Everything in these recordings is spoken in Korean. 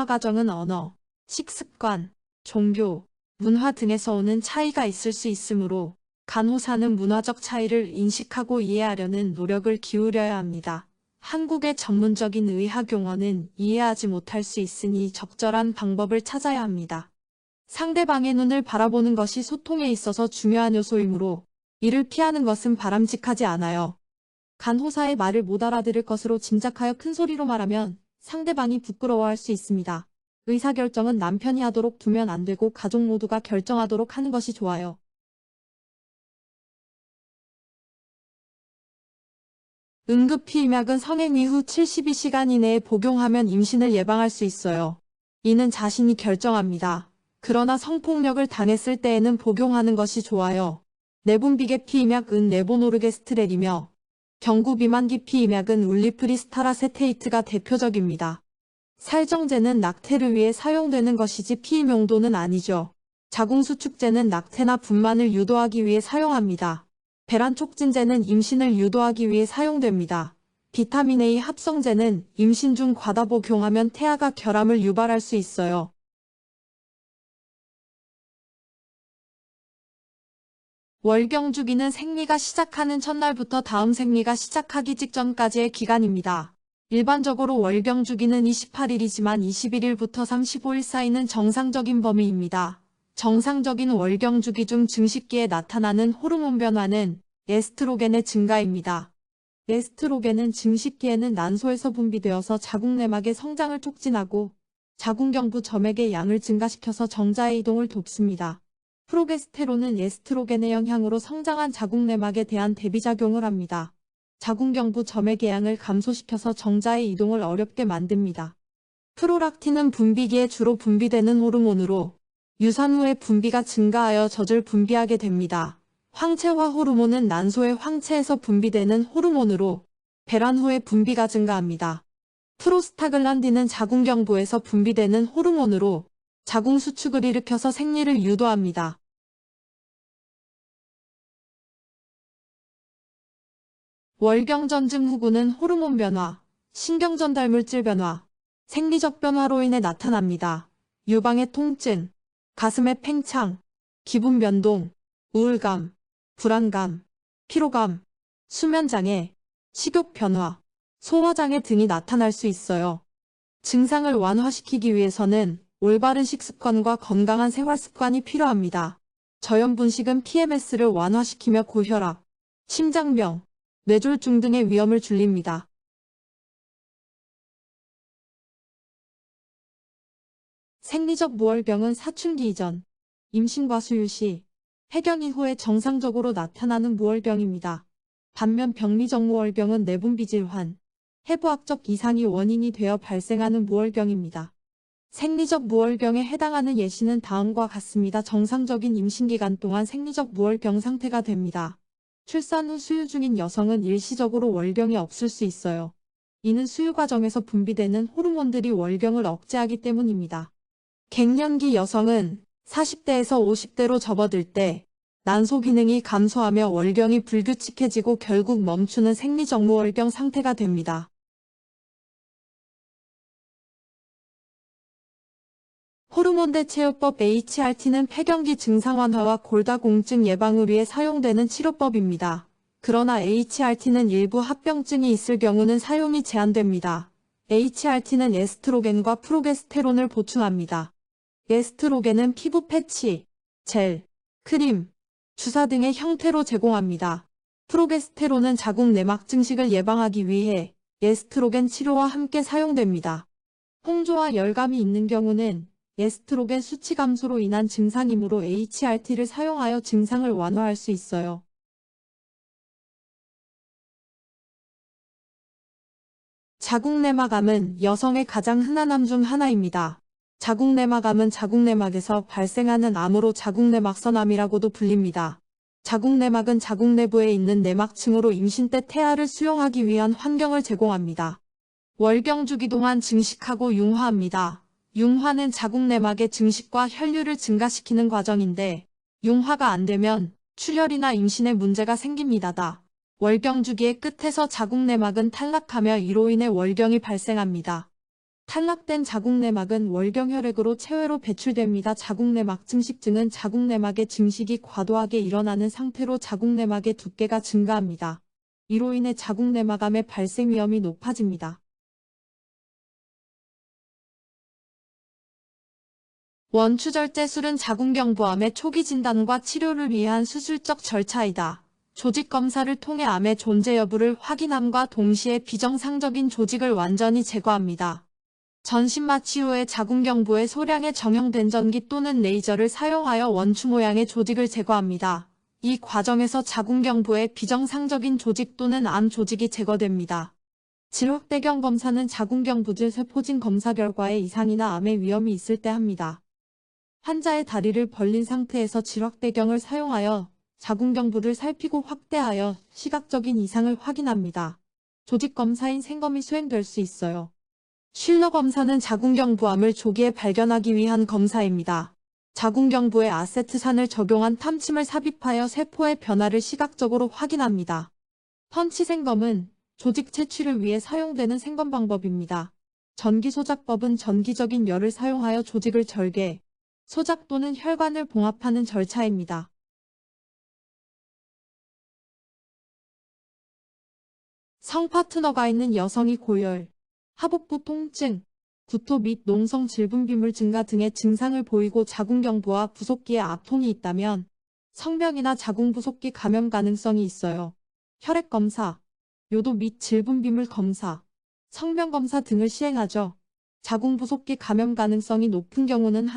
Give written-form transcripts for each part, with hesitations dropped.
융화 과정은 언어, 식습관, 종교, 문화 등에서 오는 차이가 있을 수 있으므로 간호사는 문화적 차이를 인식하고 이해하려는 노력을 기울여야 합니다. 한국의 전문적인 의학 용어는 이해하지 못할 수 있으니 적절한 방법을 찾아야 합니다. 상대방의 눈을 바라보는 것이 소통에 있어서 중요한 요소이므로 이를 피하는 것은 바람직하지 않아요. 간호사의 말을 못 알아들을 것으로 짐작하여 큰 소리로 말하면 상대방이 부끄러워할 수 있습니다. 의사결정은 남편이 하도록 두면 안 되고 가족 모두가 결정하도록 하는 것이 좋아요. 응급피임약은 성행 이후 72시간 이내에 복용하면 임신을 예방할 수 있어요. 이는 자신이 결정합니다. 그러나 성폭력을 당했을 때에는 복용하는 것이 좋아요. 내분비계 피임약은 레보노르게스트렐이며 경구비만기 피임약은 울리프리스타라세테이트가 대표적입니다. 살정제는 낙태를 위해 사용되는 것이지 피임 용도는 아니죠. 자궁수축제는 낙태나 분만을 유도하기 위해 사용합니다. 배란촉진제는 임신을 유도하기 위해 사용됩니다. 비타민 A 합성제는 임신 중 과다 복용하면 태아가 결함을 유발할 수 있어요. 월경주기는 생리가 시작하는 첫날부터 다음 생리가 시작하기 직전까지의 기간입니다. 일반적으로 월경주기는 28일이지만 21일부터 35일 사이는 정상적인 범위입니다. 정상적인 월경주기 중 증식기에 나타나는 호르몬 변화는 에스트로겐의 증가입니다. 에스트로겐은 증식기에는 난소에서 분비되어서 자궁내막의 성장을 촉진하고 자궁경부 점액의 양을 증가시켜서 정자의 이동을 돕습니다. 프로게스테론은 에스트로겐의 영향으로 성장한 자궁내막에 대한 대비작용을 합니다. 자궁경부 점액의 양을 감소시켜서 정자의 이동을 어렵게 만듭니다. 프로락틴은 분비기에 주로 분비되는 호르몬으로 유산 후에 분비가 증가하여 젖을 분비하게 됩니다. 황체화 호르몬은 난소의 황체에서 분비되는 호르몬으로 배란 후에 분비가 증가합니다. 프로스타글란딘은 자궁경부에서 분비되는 호르몬으로 자궁 수축을 일으켜서 생리를 유도합니다. 월경전증 후구는 호르몬 변화, 신경전달물질 변화, 생리적 변화로 인해 나타납니다. 유방의 통증, 가슴의 팽창, 기분 변동, 우울감, 불안감, 피로감, 수면장애, 식욕 변화, 소화장애 등이 나타날 수 있어요. 증상을 완화시키기 위해서는 올바른 식습관과 건강한 생활습관이 필요합니다. 저염분식은 PMS를 완화시키며 고혈압, 심장병, 뇌졸중 등의 위험을 줄입니다. 생리적 무월경은 사춘기 이전, 임신과 수유 시, 해경 이후에 정상적으로 나타나는 무월경입니다. 반면 병리적 무월경은 내분비 질환, 해부학적 이상이 원인이 되어 발생하는 무월경입니다. 생리적 무월경에 해당하는 예시는 다음과 같습니다. 정상적인 임신기간 동안 생리적 무월경 상태가 됩니다. 출산 후 수유 중인 여성은 일시적으로 월경이 없을 수 있어요. 이는 수유 과정에서 분비되는 호르몬들이 월경을 억제하기 때문입니다. 갱년기 여성은 40대에서 50대로 접어들 때 난소 기능이 감소하며 월경이 불규칙해지고 결국 멈추는 생리적 무월경 상태가 됩니다. 호르몬대 체요법 HRT는 폐경기 증상 완화와 골다공증 예방을 위해 사용되는 치료법입니다. 그러나 HRT는 일부 합병증이 있을 경우는 사용이 제한됩니다. HRT는 에스트로겐과 프로게스테론을 보충합니다. 에스트로겐은 피부 패치, 젤, 크림, 주사 등의 형태로 제공합니다. 프로게스테론은 자궁 내막 증식을 예방하기 위해 에스트로겐 치료와 함께 사용됩니다. 홍조와 열감이 있는 경우는 에스트로겐 수치 감소로 인한 증상이므로 HRT를 사용하여 증상을 완화할 수 있어요. 자궁내막암은 여성의 가장 흔한 암 중 하나입니다. 자궁내막암은 자궁내막에서 발생하는 암으로 자궁내막선암이라고도 불립니다. 자궁내막은 자궁 내부에 있는 내막층으로 임신 때 태아를 수용하기 위한 환경을 제공합니다. 월경주기 동안 증식하고 융화합니다. 융화는 자궁내막의 증식과 혈류를 증가시키는 과정인데 융화가 안 되면 출혈이나 임신에 문제가 생깁니다. 월경주기의 끝에서 자궁내막은 탈락하며 이로 인해 월경이 발생합니다. 탈락된 자궁내막은 월경혈액으로 체외로 배출됩니다. 자궁내막 증식증은 자궁내막의 증식이 과도하게 일어나는 상태로 자궁내막의 두께가 증가합니다. 이로 인해 자궁내막암의 발생 위험이 높아집니다. 원추절제술은 자궁경부암의 초기 진단과 치료를 위한 수술적 절차이다. 조직검사를 통해 암의 존재 여부를 확인함과 동시에 비정상적인 조직을 완전히 제거합니다. 전신마 치료에 자궁경부에 소량의 정형된 전기 또는 레이저를 사용하여 원추 모양의 조직을 제거합니다. 이 과정에서 자궁경부의 비정상적인 조직 또는 암 조직이 제거됩니다. 질확대경 검사는 자궁경부질 세포진 검사 결과에 이상이나 암의 위험이 있을 때 합니다. 환자의 다리를 벌린 상태에서 질확대경을 사용하여 자궁경부를 살피고 확대하여 시각적인 이상을 확인합니다. 조직검사인 생검이 수행될 수 있어요. 쉴러 검사는 자궁경부암을 조기에 발견하기 위한 검사입니다. 자궁경부에 아세트산을 적용한 탐침을 삽입하여 세포의 변화를 시각적으로 확인합니다. 펀치 생검은 조직 채취를 위해 사용되는 생검 방법입니다. 전기소작법은 전기적인 열을 사용하여 조직을 절개, 소작 또는 혈관을 봉합하는 절차입니다. 성파트너가 있는 여성이 고열, 하복부 통증, 구토 및 농성 질분비물 증가 등의 증상을 보이고 자궁경부와 부속기에 압통이 있다면 성병이나 자궁부속기 감염 가능성이 있어요. 혈액검사, 요도 및 질분비물 검사, 성병검사 등을 시행하죠. 자궁부속기 감염 가능성이 높은 경우는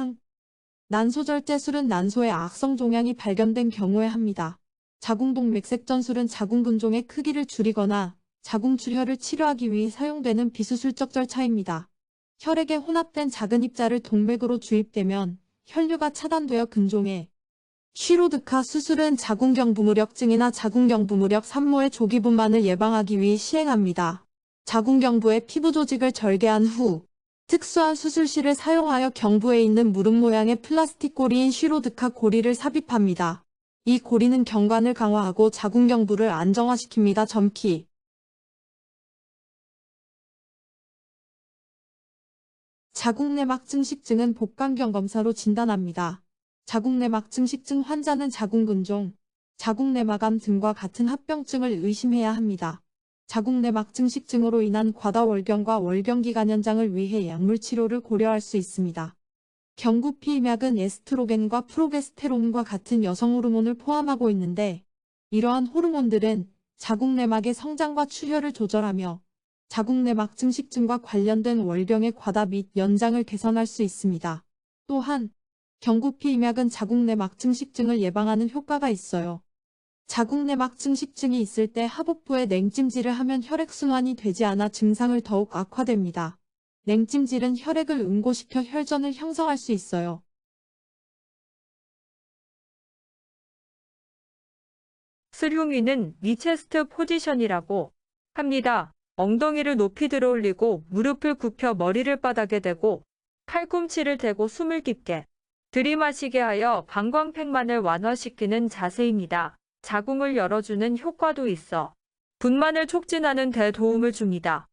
난소절제술은 난소에 악성 종양이 발견된 경우에 합니다. 자궁동맥색전술은 자궁근종의 크기를 줄이거나 자궁출혈을 치료하기 위해 사용되는 비수술적 절차입니다. 혈액에 혼합된 작은 입자를 동맥으로 주입되면 혈류가 차단되어 근종에 쉬로드카 수술은 자궁경부무력증이나 자궁경부무력 산모의 조기분만을 예방하기 위해 시행합니다. 자궁경부의 피부 조직을 절개한 후 특수한 수술실을 사용하여 경부에 있는 무릎 모양의 플라스틱 고리인 쉬로드카 고리를 삽입합니다. 이 고리는 경관을 강화하고 자궁경부를 안정화시킵니다. 점키 자궁내막 증식증은 복강경 검사로 진단합니다. 자궁내막 증식증 환자는 자궁근종, 자궁내막암 등과 같은 합병증을 의심해야 합니다. 자궁내막 증식증으로 인한 과다월경과 월경기간 연장을 위해 약물 치료를 고려할 수 있습니다. 경구피임약은 에스트로겐과 프로게스테론과 같은 여성 호르몬을 포함하고 있는데 이러한 호르몬들은 자궁내막의 성장과 출혈을 조절하며 자궁내막 증식증과 관련된 월경의 과다 및 연장을 개선할 수 있습니다. 또한 경구피임약은 자궁내막 증식증을 예방하는 효과가 있어요. 자궁내막 증식증이 있을 때 하복부에 냉찜질을 하면 혈액순환이 되지 않아 증상을 더욱 악화됩니다. 냉찜질은 혈액을 응고시켜 혈전을 형성할 수 있어요. 스룡이는 위체스트 포지션이라고 합니다. 엉덩이를 높이 들어 올리고 무릎을 굽혀 머리를 바닥에 대고 팔꿈치를 대고 숨을 깊게 들이마시게 하여 방광팽만을 완화시키는 자세입니다. 자궁을 열어주는 효과도 있어 분만을 촉진하는 데 도움을 줍니다.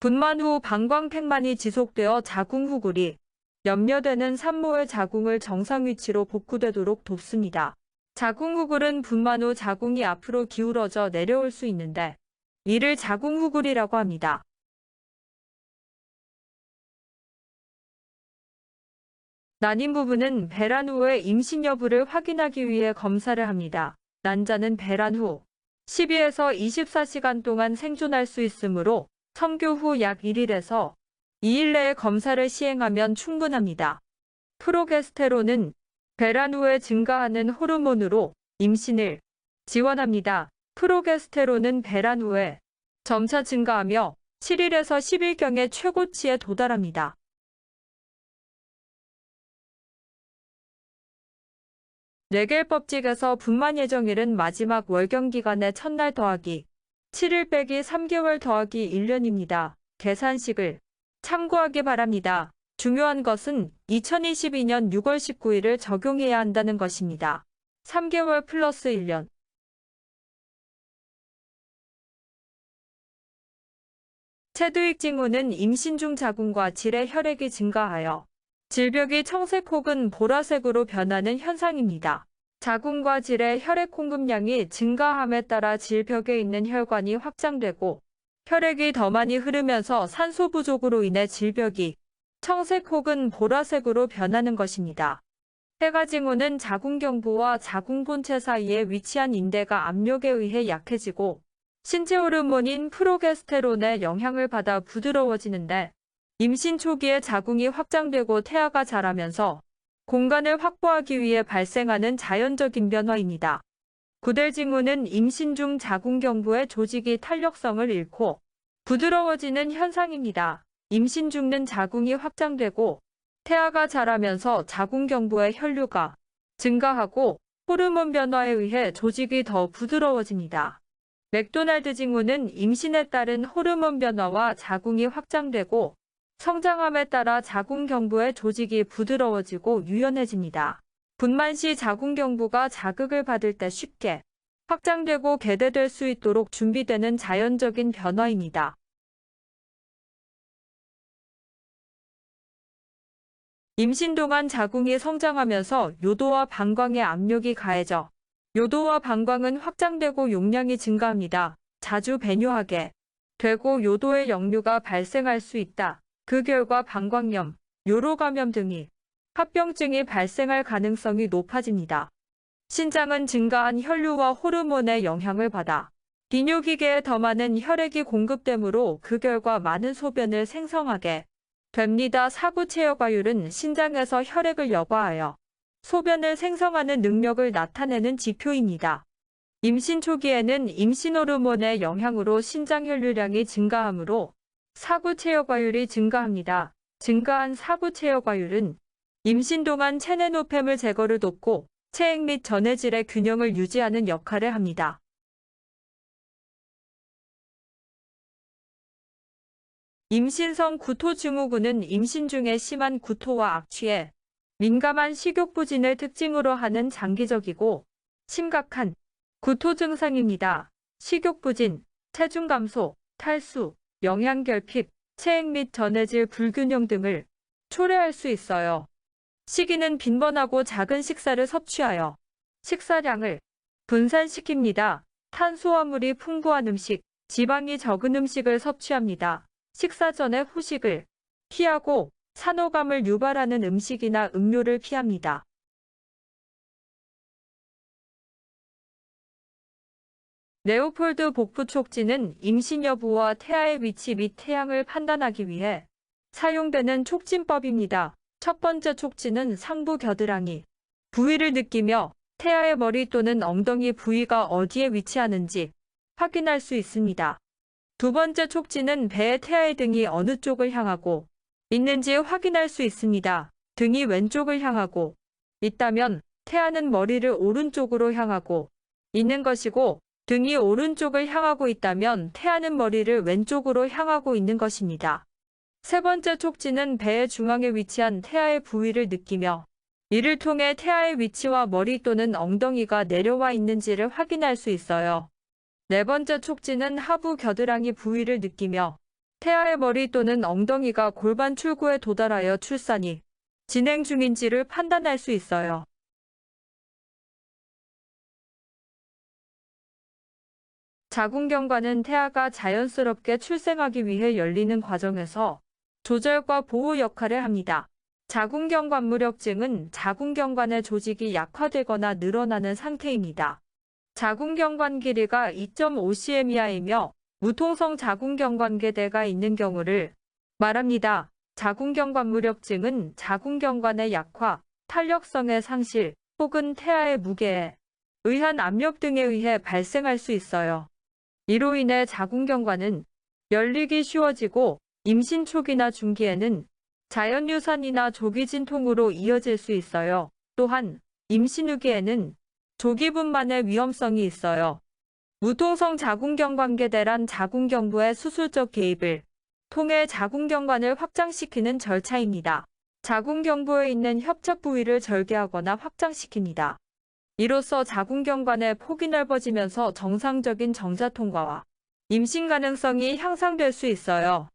분만 후 방광팽만이 지속되어 자궁 후굴이 염려되는 산모의 자궁을 정상 위치로 복구되도록 돕습니다. 자궁 후굴은 분만 후 자궁이 앞으로 기울어져 내려올 수 있는데 이를 자궁 후굴이라고 합니다. 난임 부부는 배란 후의 임신 여부를 확인하기 위해 검사를 합니다. 난자는 배란 후 12에서 24시간 동안 생존할 수 있으므로 성교 후 약 1일에서 2일 내에 검사를 시행하면 충분합니다. 프로게스테론은 배란 후에 증가하는 호르몬으로 임신을 지원합니다. 프로게스테론은 배란 후에 점차 증가하며 7일에서 10일경의 최고치에 도달합니다. 뇌겔법칙에서 분만 예정일은 마지막 월경기간의 첫날 더하기 7일 빼기 3개월 더하기 1년입니다. 계산식을 참고하기 바랍니다. 중요한 것은 2022년 6월 19일을 적용해야 한다는 것입니다. 3개월 플러스 1년. 체두익 징후는 임신 중 자궁과 질의 혈액이 증가하여 질벽이 청색 혹은 보라색으로 변하는 현상입니다. 자궁과 질의 혈액 공급량이 증가함에 따라 질벽에 있는 혈관이 확장되고 혈액이 더 많이 흐르면서 산소 부족으로 인해 질벽이 청색 혹은 보라색으로 변하는 것입니다. 폐가 징후는 자궁경부와 자궁본체 사이에 위치한 인대가 압력에 의해 약해지고 신체 호르몬인 프로게스테론의 영향을 받아 부드러워지는데 임신 초기에 자궁이 확장되고 태아가 자라면서 공간을 확보하기 위해 발생하는 자연적인 변화입니다. 구델 징후는 임신 중 자궁경부의 조직이 탄력성을 잃고 부드러워지는 현상입니다. 임신 중는 자궁이 확장되고 태아가 자라면서 자궁경부의 혈류가 증가하고 호르몬 변화에 의해 조직이 더 부드러워집니다. 맥도날드 징후는 임신에 따른 호르몬 변화와 자궁이 확장되고 성장함에 따라 자궁경부의 조직이 부드러워지고 유연해집니다. 분만 시 자궁경부가 자극을 받을 때 쉽게 확장되고 개대될 수 있도록 준비되는 자연적인 변화입니다. 임신 동안 자궁이 성장하면서 요도와 방광에 압력이 가해져 요도와 방광은 확장되고 용량이 증가합니다. 자주 배뇨하게 되고 요도에 역류가 발생할 수 있다. 그 결과 방광염, 요로감염 등이 합병증이 발생할 가능성이 높아집니다. 신장은 증가한 혈류와 호르몬의 영향을 받아 비뇨기계에 더 많은 혈액이 공급되므로 그 결과 많은 소변을 생성하게 됩니다. 사구체여과율은 신장에서 혈액을 여과하여 소변을 생성하는 능력을 나타내는 지표입니다. 임신 초기에는 임신 호르몬의 영향으로 신장 혈류량이 증가하므로 사구체여과율이 증가합니다. 증가한 사구체여과율은 임신 동안 체내 노폐물 제거를 돕고 체액 및 전해질의 균형을 유지하는 역할을 합니다. 임신성 구토증후군은 임신 중에 심한 구토와 악취에 민감한 식욕부진을 특징으로 하는 장기적이고 심각한 구토 증상입니다. 식욕부진, 체중 감소, 탈수, 영양결핍, 체액 및 전해질 불균형 등을 초래할 수 있어요. 시기는 빈번하고 작은 식사를 섭취하여 식사량을 분산시킵니다. 탄수화물이 풍부한 음식, 지방이 적은 음식을 섭취합니다. 식사 전에 후식을 피하고 산호감을 유발하는 음식이나 음료를 피합니다. 레오폴드 복부 촉진은 임신 여부와 태아의 위치 및 태양을 판단하기 위해 사용되는 촉진법입니다. 첫 번째 촉진은 상부 겨드랑이 부위를 느끼며 태아의 머리 또는 엉덩이 부위가 어디에 위치하는지 확인할 수 있습니다. 두 번째 촉진은 배의 태아의 등이 어느 쪽을 향하고 있는지 확인할 수 있습니다. 등이 왼쪽을 향하고 있다면 태아는 머리를 오른쪽으로 향하고 있는 것이고 등이 오른쪽을 향하고 있다면 태아는 머리를 왼쪽으로 향하고 있는 것입니다. 세 번째 촉진은 배의 중앙에 위치한 태아의 부위를 느끼며 이를 통해 태아의 위치와 머리 또는 엉덩이가 내려와 있는지를 확인할 수 있어요. 네 번째 촉진은 하부 겨드랑이 부위를 느끼며 태아의 머리 또는 엉덩이가 골반 출구에 도달하여 출산이 진행 중인지를 판단할 수 있어요. 자궁경관은 태아가 자연스럽게 출생하기 위해 열리는 과정에서 조절과 보호 역할을 합니다. 자궁경관무력증은 자궁경관의 조직이 약화되거나 늘어나는 상태입니다. 자궁경관 길이가 2.5cm 이하이며 무통성 자궁경관계대가 있는 경우를 말합니다. 자궁경관무력증은 자궁경관의 약화, 탄력성의 상실 혹은 태아의 무게에 의한 압력 등에 의해 발생할 수 있어요. 이로 인해 자궁경관은 열리기 쉬워지고 임신 초기나 중기에는 자연유산이나 조기진통으로 이어질 수 있어요. 또한 임신 후기에는 조기분만의 위험성이 있어요. 무통성 자궁경관계대란 자궁경부의 수술적 개입을 통해 자궁경관을 확장시키는 절차입니다. 자궁경부에 있는 협착 부위를 절개하거나 확장시킵니다. 이로써 자궁경관의 폭이 넓어지면서 정상적인 정자 통과와 임신 가능성이 향상될 수 있어요.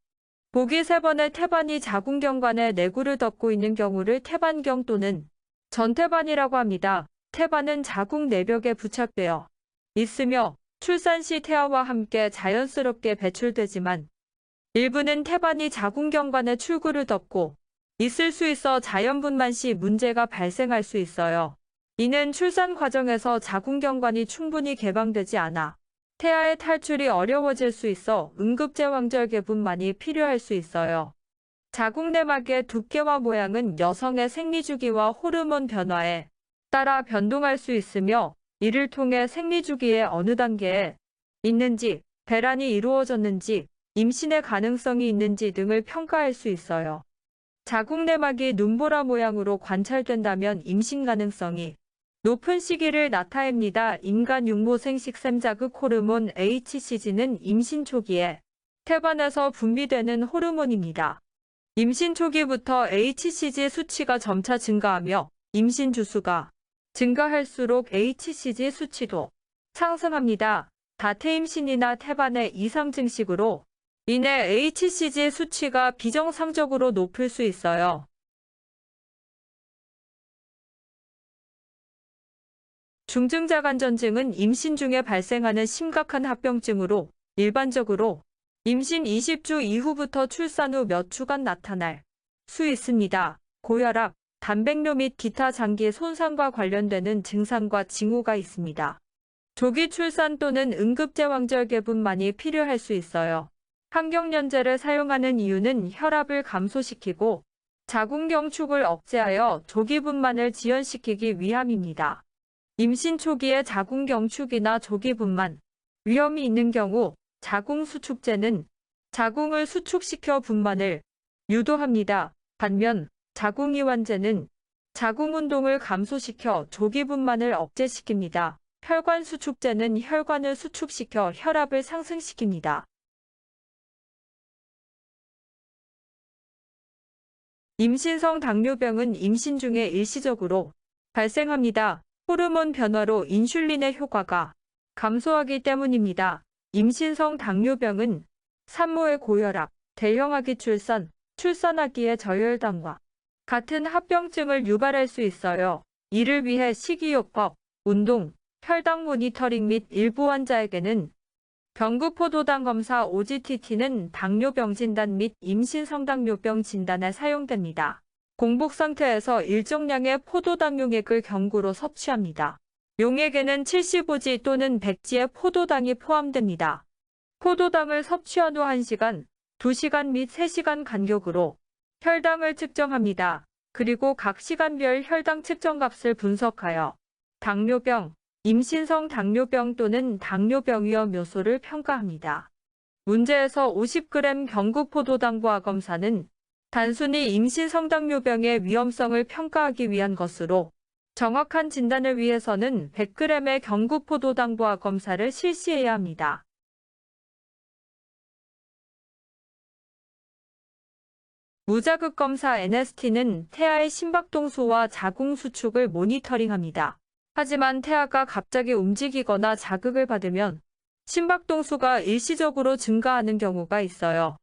보기 3번의 태반이 자궁경관에 내구를 덮고 있는 경우를 태반경 또는 전태반이라고 합니다. 태반은 자궁 내벽에 부착되어 있으며 출산 시 태아와 함께 자연스럽게 배출되지만 일부는 태반이 자궁경관의 출구를 덮고 있을 수 있어 자연분만 시 문제가 발생할 수 있어요. 이는 출산 과정에서 자궁경관이 충분히 개방되지 않아 태아의 탈출이 어려워질 수 있어 응급제왕절개분만이 필요할 수 있어요. 자궁 내막의 두께와 모양은 여성의 생리주기와 호르몬 변화에 따라 변동할 수 있으며 이를 통해 생리주기의 어느 단계에 있는지, 배란이 이루어졌는지, 임신의 가능성이 있는지 등을 평가할 수 있어요. 자궁 내막이 눈보라 모양으로 관찰된다면 임신 가능성이 높은 시기를 나타냅니다. 인간 육모생 식샘자극 호르몬 HCG는 임신 초기에 태반에서 분비되는 호르몬입니다. 임신 초기부터 HCG 수치가 점차 증가하며 임신 주수가 증가할수록 HCG 수치도 상승합니다. 다태임신이나 태반의 이상 증식으로 인해 HCG 수치가 비정상적으로 높을 수 있어요. 중증자간전증은 임신 중에 발생하는 심각한 합병증으로 일반적으로 임신 20주 이후부터 출산 후 몇 주간 나타날 수 있습니다. 고혈압, 단백뇨 및 기타 장기 손상과 관련되는 증상과 징후가 있습니다. 조기 출산 또는 응급제왕절개분만이 필요할 수 있어요. 항경련제를 사용하는 이유는 혈압을 감소시키고 자궁경축을 억제하여 조기분만을 지연시키기 위함입니다. 임신 초기에 자궁경축이나 조기분만 위험이 있는 경우 자궁수축제는 자궁을 수축시켜 분만을 유도합니다. 반면 자궁이완제는 자궁운동을 감소시켜 조기분만을 억제시킵니다. 혈관수축제는 혈관을 수축시켜 혈압을 상승시킵니다. 임신성 당뇨병은 임신 중에 일시적으로 발생합니다. 호르몬 변화로 인슐린의 효과가 감소하기 때문입니다. 임신성 당뇨병은 산모의 고혈압, 대형아기 출산, 출산하기의 저혈당과 같은 합병증을 유발할 수 있어요. 이를 위해 식이요법, 운동, 혈당 모니터링 및 일부 환자에게는 경구포도당 검사 OGTT는 당뇨병 진단 및 임신성당뇨병 진단에 사용됩니다. 공복 상태에서 일정량의 포도당 용액을 경구로 섭취합니다. 용액에는 75지 또는 100지의 포도당이 포함됩니다. 포도당을 섭취한 후 1시간, 2시간 및 3시간 간격으로 혈당을 측정합니다. 그리고 각 시간별 혈당 측정값을 분석하여 당뇨병, 임신성 당뇨병 또는 당뇨병 위험 요소를 평가합니다. 문제에서 50g 경구포도당과 검사는 단순히 임신성당뇨병의 위험성을 평가하기 위한 것으로 정확한 진단을 위해서는 100g의 경구포도당과 검사를 실시해야 합니다. 무자극 검사 NST는 태아의 심박동수와 자궁 수축을 모니터링합니다. 하지만 태아가 갑자기 움직이거나 자극을 받으면 심박동수가 일시적으로 증가하는 경우가 있어요.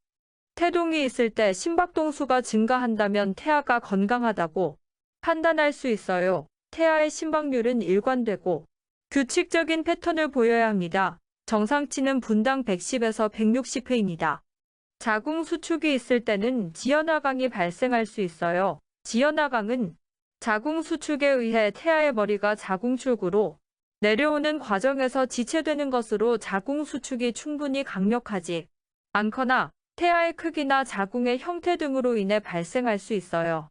태동이 있을 때 심박동수가 증가한다면 태아가 건강하다고 판단할 수 있어요. 태아의 심박률은 일관되고 규칙적인 패턴을 보여야 합니다. 정상치는 분당 110에서 160회입니다. 자궁 수축이 있을 때는 지연하강이 발생할 수 있어요. 지연하강은 자궁 수축에 의해 태아의 머리가 자궁 출구로 내려오는 과정에서 지체되는 것으로 자궁 수축이 충분히 강력하지 않거나 태아의 크기나 자궁의 형태 등으로 인해 발생할 수 있어요.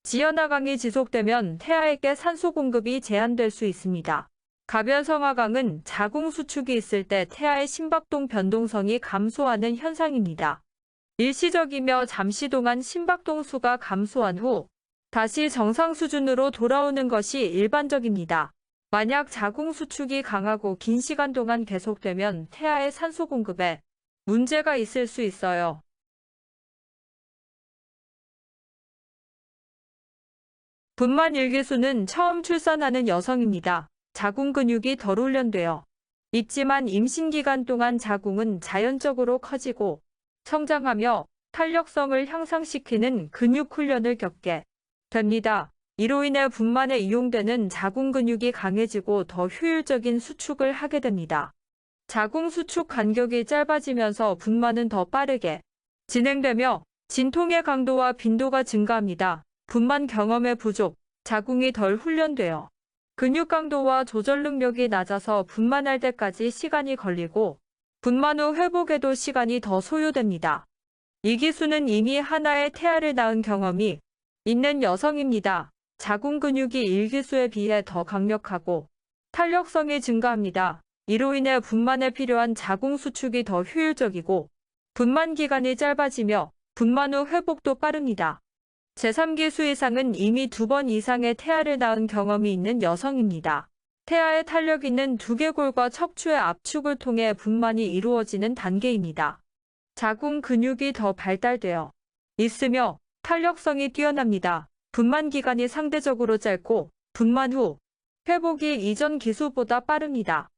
지연하강이 지속되면 태아에게 산소 공급이 제한될 수 있습니다. 가변성하강은 자궁 수축이 있을 때 태아의 심박동 변동성이 감소하는 현상입니다. 일시적이며 잠시 동안 심박동수가 감소한 후 다시 정상 수준으로 돌아오는 것이 일반적입니다. 만약 자궁 수축이 강하고 긴 시간 동안 계속되면 태아의 산소 공급에 문제가 있을 수 있어요. 분만 일기수는 처음 출산하는 여성입니다. 자궁 근육이 덜 훈련되어 있지만 임신 기간 동안 자궁은 자연적으로 커지고 성장하며 탄력성을 향상시키는 근육 훈련을 겪게 됩니다. 이로 인해 분만에 이용되는 자궁 근육이 강해지고 더 효율적인 수축을 하게 됩니다. 자궁 수축 간격이 짧아지면서 분만은 더 빠르게 진행되며 진통의 강도와 빈도가 증가합니다. 분만 경험의 부족, 자궁이 덜 훈련되어 근육 강도와 조절 능력이 낮아서 분만할 때까지 시간이 걸리고 분만 후 회복에도 시간이 더 소요됩니다. 이기수는 이미 하나의 태아를 낳은 경험이 있는 여성입니다. 자궁 근육이 일기수에 비해 더 강력하고 탄력성이 증가합니다. 이로 인해 분만에 필요한 자궁 수축이 더 효율적이고 분만 기간이 짧아지며 분만 후 회복도 빠릅니다. 제3기수 이상은 이미 2번 이상의 태아를 낳은 경험이 있는 여성입니다. 태아의 탄력 있는 두개골과 척추의 압축을 통해 분만이 이루어지는 단계입니다. 자궁 근육이 더 발달되어 있으며 탄력성이 뛰어납니다. 분만 기간이 상대적으로 짧고 분만 후 회복이 이전 기수보다 빠릅니다.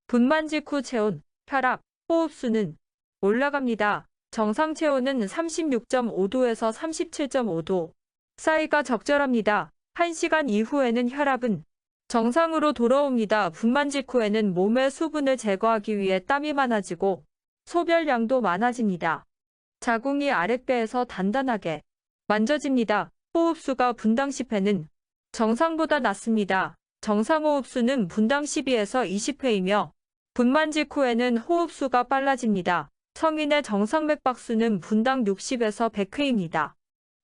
분만 직후 체온, 혈압, 호흡수는 올라갑니다. 정상 체온은 36.5도에서 37.5도 사이가 적절합니다. 1시간 이후에는 혈압은 정상으로 돌아옵니다. 분만 직후에는 몸의 수분을 제거하기 위해 땀이 많아지고 소변량도 많아집니다. 자궁이 아랫배에서 단단하게 만져집니다. 호흡수가 분당 10회는 정상보다 낮습니다. 정상 호흡수는 분당 12에서 20회이며 분만 직후에는 호흡수가 빨라집니다. 성인의 정상 맥박수는 분당 60에서 100회입니다.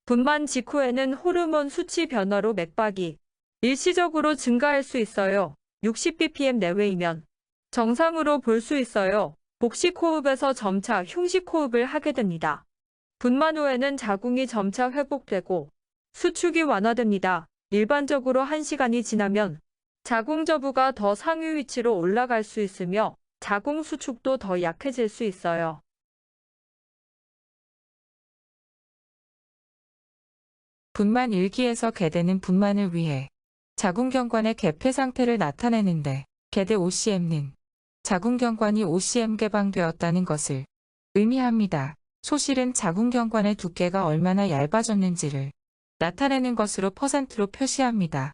분만 직후에는 호르몬 수치 변화로 맥박이 일시적으로 증가할 수 있어요. 60bpm 내외이면 정상으로 볼 수 있어요. 복식 호흡에서 점차 흉식 호흡을 하게 됩니다. 분만 후에는 자궁이 점차 회복되고 수축이 완화됩니다. 일반적으로 1시간이 지나면 자궁 저부가 더 상위 위치로 올라갈 수 있으며 자궁 수축도 더 약해질 수 있어요. 분만 일기에서 계대는 분만을 위해 자궁경관의 개폐 상태를 나타내는데 계대 OCM는 자궁경관이 OCM 개방되었다는 것을 의미합니다. 소실은 자궁경관의 두께가 얼마나 얇아졌는지를 나타내는 것으로 %로 표시합니다.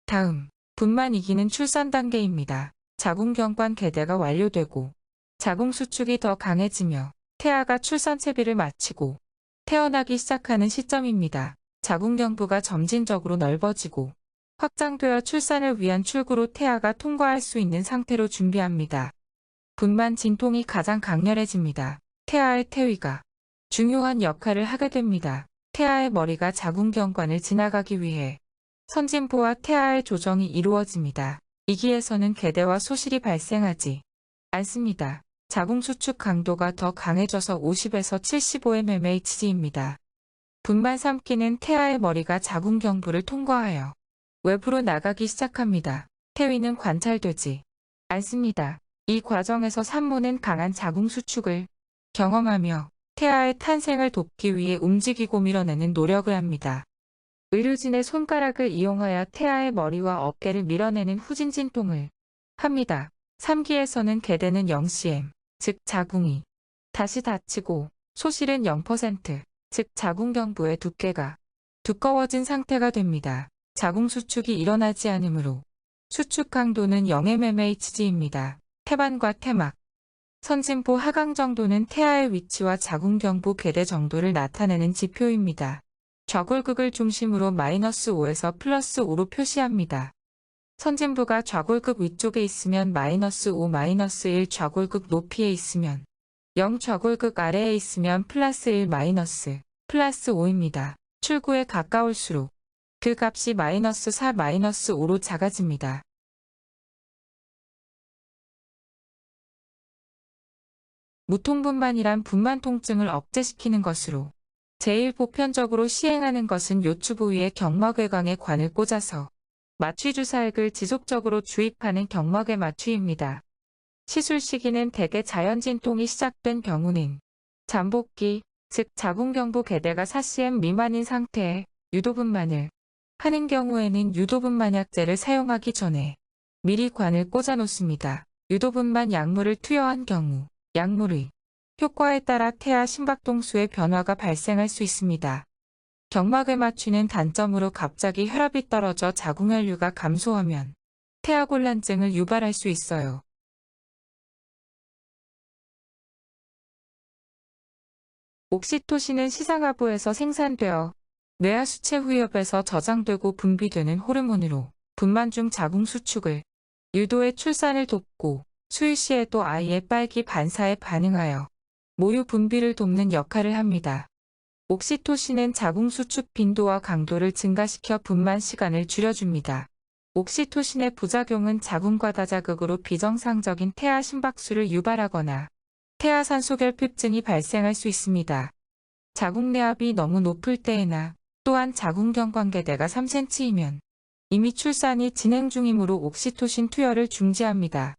다음, 분만 2기는 출산 단계입니다. 자궁경관 개대가 완료되고 자궁 수축이 더 강해지며 태아가 출산 채비를 마치고 태어나기 시작하는 시점입니다. 자궁경부가 점진적으로 넓어지고 확장되어 출산을 위한 출구로 태아가 통과할 수 있는 상태로 준비합니다. 분만 진통이 가장 강렬해집니다. 태아의 태위가 중요한 역할을 하게 됩니다. 태아의 머리가 자궁경관을 지나가기 위해 선진부와 태아의 조정이 이루어집니다. 이기에서는 계대와 소실이 발생하지 않습니다. 자궁 수축 강도가 더 강해져서 50에서 75mmHg입니다. 분만 3기는 태아의 머리가 자궁경부를 통과하여 외부로 나가기 시작합니다. 태위는 관찰되지 않습니다. 이 과정에서 산모는 강한 자궁 수축을 경험하며 태아의 탄생을 돕기 위해 움직이고 밀어내는 노력을 합니다. 의료진의 손가락을 이용하여 태아의 머리와 어깨를 밀어내는 후진 진통을 합니다. 3기에서는 계대는 0cm, 즉 자궁이 다시 닫히고 소실은 0%, 즉 자궁경부의 두께가 두꺼워진 상태가 됩니다. 자궁 수축이 일어나지 않으므로 수축 강도는 0mmHg입니다. 태반과 태막, 선진부 하강 정도는 태아의 위치와 자궁경부 계대 정도를 나타내는 지표입니다. 좌골극을 중심으로 -5에서 +5로 표시합니다. 선진부가 좌골극 위쪽에 있으면 -5, -1 좌골극 높이에 있으면 0 좌골극 아래에 있으면 +1, +5입니다. 출구에 가까울수록 그 값이 -4, -5로 작아집니다. 무통분만이란 분만 통증을 억제시키는 것으로 제일 보편적으로 시행하는 것은 요추 부위에 경막외곽에 관을 꽂아서 마취주사액을 지속적으로 주입하는 경막의 마취입니다. 시술 시기는 대개 자연진통이 시작된 경우는 잠복기, 즉 자궁경부 계대가 4cm 미만인 상태에 유도분만을 하는 경우에는 유도분만약제를 사용하기 전에 미리 관을 꽂아 놓습니다. 유도분만 약물을 투여한 경우 약물의 효과에 따라 태아 심박동수의 변화가 발생할 수 있습니다. 경막을 맞추는 단점으로 갑자기 혈압이 떨어져 자궁혈류가 감소하면 태아곤란증을 유발할 수 있어요. 옥시토신은 시상하부에서 생산되어 뇌하 수체 후엽에서 저장되고 분비되는 호르몬으로 분만 중 자궁 수축을 유도해 출산을 돕고 수유 시에도 아이의 빨기 반사에 반응하여 모유 분비를 돕는 역할을 합니다. 옥시토신은 자궁 수축 빈도와 강도를 증가시켜 분만 시간을 줄여줍니다. 옥시토신의 부작용은 자궁 과다자극으로 비정상적인 태아 심박수를 유발하거나 태아 산소결핍증이 발생할 수 있습니다. 자궁 내압이 너무 높을 때에나 또한 자궁 경관계대가 3cm이면 이미 출산이 진행 중이므로 옥시토신 투여를 중지합니다.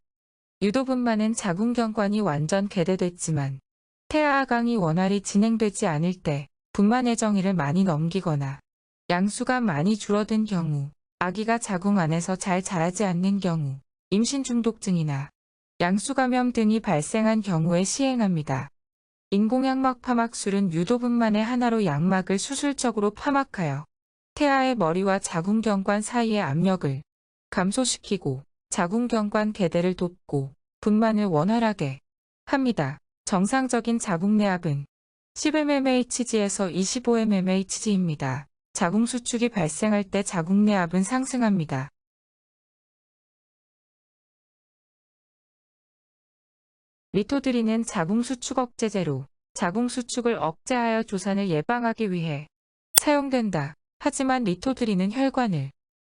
유도분만은 자궁 경관이 완전 개대됐지만 태아 하강이 원활히 진행되지 않을 때 분만 예정일을 많이 넘기거나 양수가 많이 줄어든 경우, 아기가 자궁 안에서 잘 자라지 않는 경우, 임신 중독증이나 양수 감염 등이 발생한 경우에 시행합니다. 인공양막 파막술은 유도분만의 하나로 양막을 수술적으로 파막하여 태아의 머리와 자궁경관 사이의 압력을 감소시키고 자궁경관 개대를 돕고 분만을 원활하게 합니다. 정상적인 자궁 내압은 10mmHg에서 25mmHg입니다. 자궁 수축이 발생할 때 자궁 내압은 상승합니다. 리토드린은 자궁 수축 억제제로 자궁 수축을 억제하여 조산을 예방하기 위해 사용된다. 하지만 리토드린은 혈관을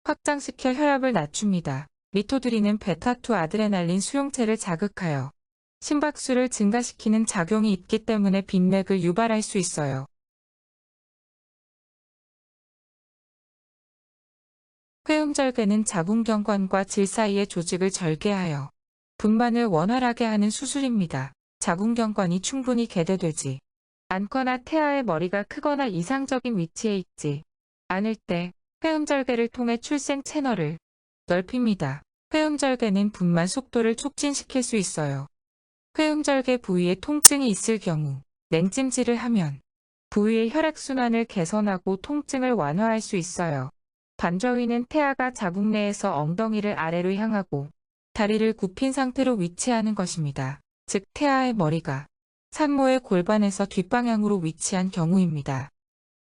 확장시켜 혈압을 낮춥니다. 리토드린은 베타2 아드레날린 수용체를 자극하여 심박수를 증가시키는 작용이 있기 때문에 빈맥을 유발할 수 있어요. 회음절개는 자궁경관과 질 사이의 조직을 절개하여 분만을 원활하게 하는 수술입니다. 자궁경관이 충분히 개대되지 않거나 태아의 머리가 크거나 이상적인 위치에 있지 않을 때 회음절개를 통해 출생 채널을 넓힙니다. 회음절개는 분만 속도를 촉진시킬 수 있어요. 회음절개 부위에 통증이 있을 경우 냉찜질을 하면 부위의 혈액순환을 개선하고 통증을 완화할 수 있어요. 반저위는 태아가 자궁 내에서 엉덩이를 아래로 향하고 다리를 굽힌 상태로 위치하는 것입니다. 즉 태아의 머리가 산모의 골반에서 뒷방향으로 위치한 경우입니다.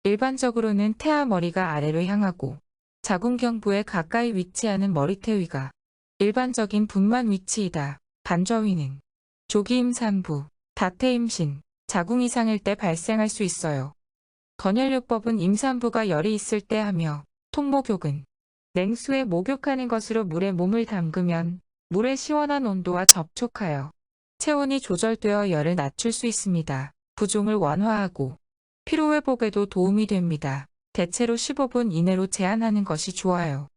일반적으로는 태아 머리가 아래로 향하고 자궁경부에 가까이 위치하는 머리태 위가 일반적인 분만 위치이다. 반저위는 조기 임산부, 다태 임신, 자궁 이상일 때 발생할 수 있어요. 건혈요법은 임산부가 열이 있을 때 하며 통목욕은 냉수에 목욕하는 것으로 물에 몸을 담그면 물의 시원한 온도와 접촉하여 체온이 조절되어 열을 낮출 수 있습니다. 부종을 완화하고 피로회복에도 도움이 됩니다. 대체로 15분 이내로 제한하는 것이 좋아요.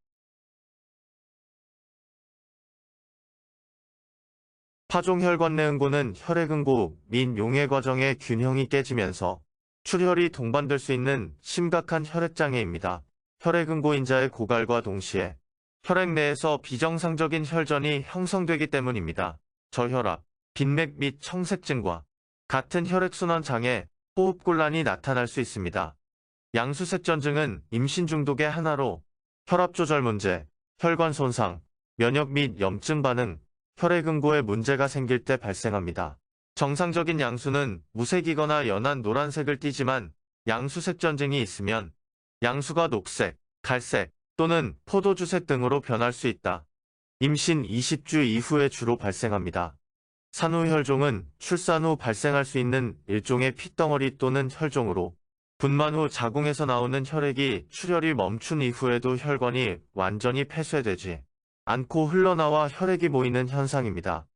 파종혈관 내 응고는 혈액 응고 및 용해 과정의 균형이 깨지면서 출혈이 동반될 수 있는 심각한 혈액장애입니다. 혈액 응고인자의 고갈과 동시에 혈액 내에서 비정상적인 혈전이 형성되기 때문입니다. 저혈압, 빈맥 및 청색증과 같은 혈액순환 장애, 호흡곤란이 나타날 수 있습니다. 양수색전증은 임신 중독의 하나로 혈압 조절 문제, 혈관 손상, 면역 및 염증 반응, 혈액 응고에 문제가 생길 때 발생합니다. 정상적인 양수는 무색이거나 연한 노란색을 띠지만 양수색전증이 있으면 양수가 녹색, 갈색 또는 포도주색 등으로 변할 수 있다. 임신 20주 이후에 주로 발생합니다. 산후혈종은 출산 후 발생할 수 있는 일종의 핏덩어리 또는 혈종으로 분만 후 자궁에서 나오는 혈액이 출혈이 멈춘 이후에도 혈관이 완전히 폐쇄되지 않고 흘러나와 혈액이 모이는 현상입니다.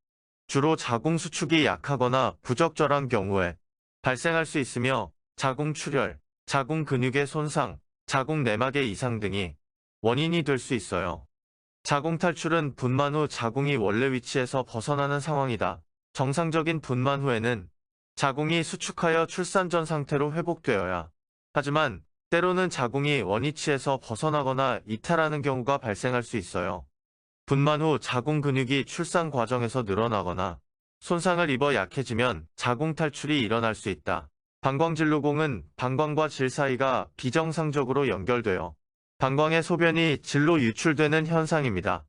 주로 자궁 수축이 약하거나 부적절한 경우에 발생할 수 있으며 자궁 출혈, 자궁 근육의 손상, 자궁 내막의 이상 등이 원인이 될 수 있어요. 자궁 탈출은 분만 후 자궁이 원래 위치에서 벗어나는 상황이다. 정상적인 분만 후에는 자궁이 수축하여 출산 전 상태로 회복되어야 하지만 때로는 자궁이 원위치에서 벗어나거나 이탈하는 경우가 발생할 수 있어요. 분만 후 자궁 근육이 출산 과정에서 늘어나거나 손상을 입어 약해지면 자궁 탈출이 일어날 수 있다. 방광진로공은 방광과 질 사이가 비정상적으로 연결되어 방광의 소변이 질로 유출되는 현상입니다.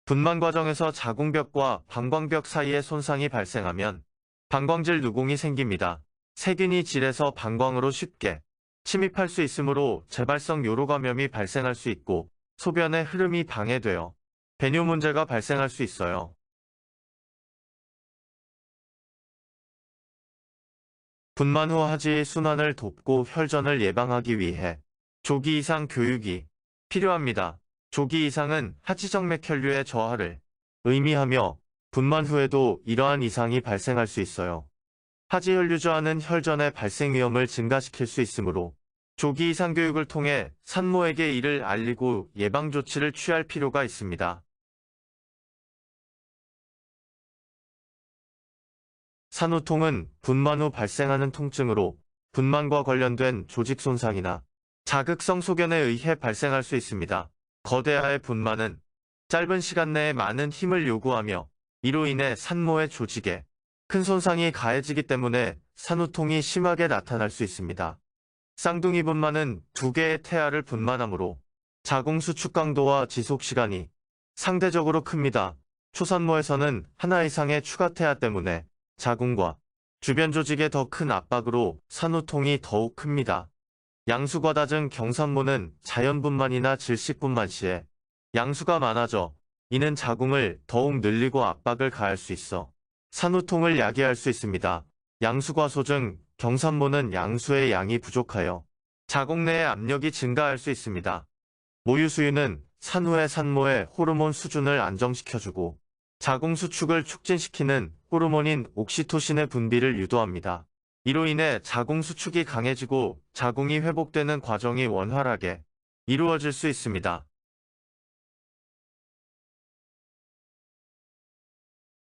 분만 과정에서 자궁벽과 방광벽 사이에 손상이 발생하면 방광질 누공이 생깁니다. 세균이 질에서 방광으로 쉽게 침입할 수 있으므로 재발성 요로 감염이 발생할 수 있고 소변의 흐름이 방해되어 배뇨 문제가 발생할 수 있어요. 분만 후 하지 순환을 돕고 혈전을 예방하기 위해 조기 이상 교육이 필요합니다. 조기 이상은 하지정맥 혈류의 저하를 의미하며 분만 후에도 이러한 이상이 발생할 수 있어요. 하지 혈류 저하는 혈전의 발생 위험을 증가시킬 수 있으므로 조기 이상 교육을 통해 산모에게 이를 알리고 예방 조치를 취할 필요가 있습니다. 산후통은 분만 후 발생하는 통증으로 분만과 관련된 조직 손상이나 자극성 소견에 의해 발생할 수 있습니다. 거대아의 분만은 짧은 시간 내에 많은 힘을 요구하며 이로 인해 산모의 조직에 큰 손상이 가해지기 때문에 산후통이 심하게 나타날 수 있습니다. 쌍둥이 분만은 2개의 태아를 분만하므로 자궁 수축 강도와 지속 시간이 상대적으로 큽니다. 초산모에서는 하나 이상의 추가 태아 때문에 자궁과 주변 조직에 더 큰 압박으로 산후통이 더욱 큽니다. 양수가 낮은 경산모는 자연분만이나 질식분만 시에 양수가 많아져 이는 자궁을 더욱 늘리고 압박을 가할 수 있어 산후통을 야기할 수 있습니다. 양수과소증, 경산모는 양수의 양이 부족하여 자궁 내의 압력이 증가할 수 있습니다. 모유수유는 산후의 산모의 호르몬 수준을 안정시켜주고 자궁 수축을 촉진시키는 호르몬인 옥시토신의 분비를 유도합니다. 이로 인해 자궁 수축이 강해지고 자궁이 회복되는 과정이 원활하게 이루어질 수 있습니다.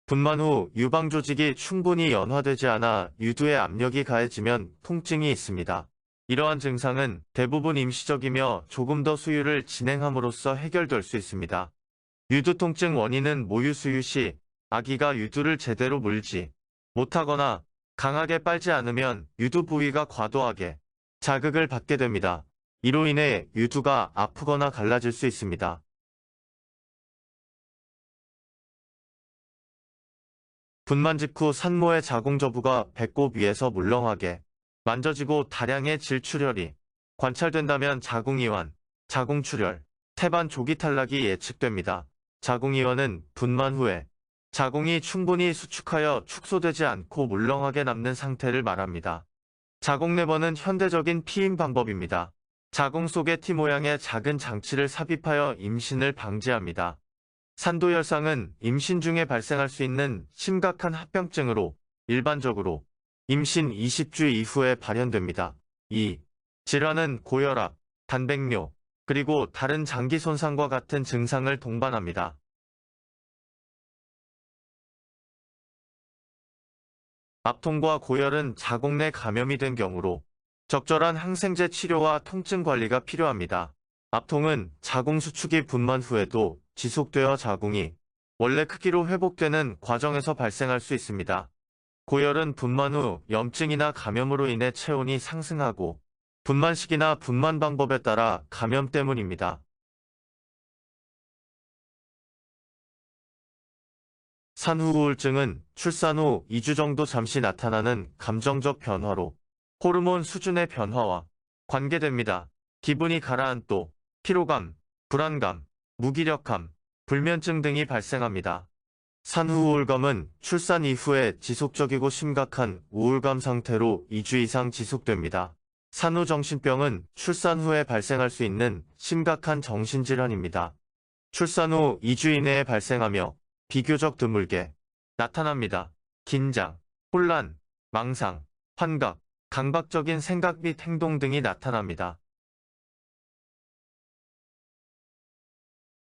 분만 후 유방 조직이 충분히 연화되지 않아 유두에 압력이 가해지면 통증이 있습니다. 이러한 증상은 대부분 임시적이며 조금 더 수유를 진행함으로써 해결될 수 있습니다. 유두 통증 원인은 모유 수유 시 아기가 유두를 제대로 물지 못하거나 강하게 빨지 않으면 유두 부위가 과도하게 자극을 받게 됩니다. 이로 인해 유두가 아프거나 갈라질 수 있습니다. 분만 직후 산모의 자궁 저부가 배꼽 위에서 물렁하게 만져지고 다량의 질출혈이 관찰된다면 자궁이완, 자궁출혈, 태반 조기 탈락이 예측됩니다. 자궁이완은 분만 후에 자궁이 충분히 수축하여 축소되지 않고 물렁하게 남는 상태를 말합니다. 자궁레버는 현대적인 피임 방법입니다. 자궁 속에 T 모양의 작은 장치를 삽입하여 임신을 방지합니다. 산도혈상은 임신 중에 발생할 수 있는 심각한 합병증으로 일반적으로 임신 20주 이후에 발현됩니다. 이 질환은 고혈압, 단백뇨, 그리고 다른 장기 손상과 같은 증상을 동반합니다. 압통과 고열은 자궁 내 감염이 된 경우로 적절한 항생제 치료와 통증 관리가 필요합니다. 압통은 자궁 수축이 분만 후에도 지속되어 자궁이 원래 크기로 회복되는 과정에서 발생할 수 있습니다. 고열은 분만 후 염증이나 감염으로 인해 체온이 상승하고 분만 시기나 분만 방법에 따라 감염 때문입니다. 산후 우울증은 출산 후 2주 정도 잠시 나타나는 감정적 변화로 호르몬 수준의 변화와 관계됩니다. 기분이 가라앉고 피로감, 불안감, 무기력함, 불면증 등이 발생합니다. 산후 우울감은 출산 이후에 지속적이고 심각한 우울감 상태로 2주 이상 지속됩니다. 산후 정신병은 출산 후에 발생할 수 있는 심각한 정신질환입니다. 출산 후 2주 이내에 발생하며 비교적 드물게 나타납니다. 긴장, 혼란, 망상, 환각, 강박적인 생각 및 행동 등이 나타납니다.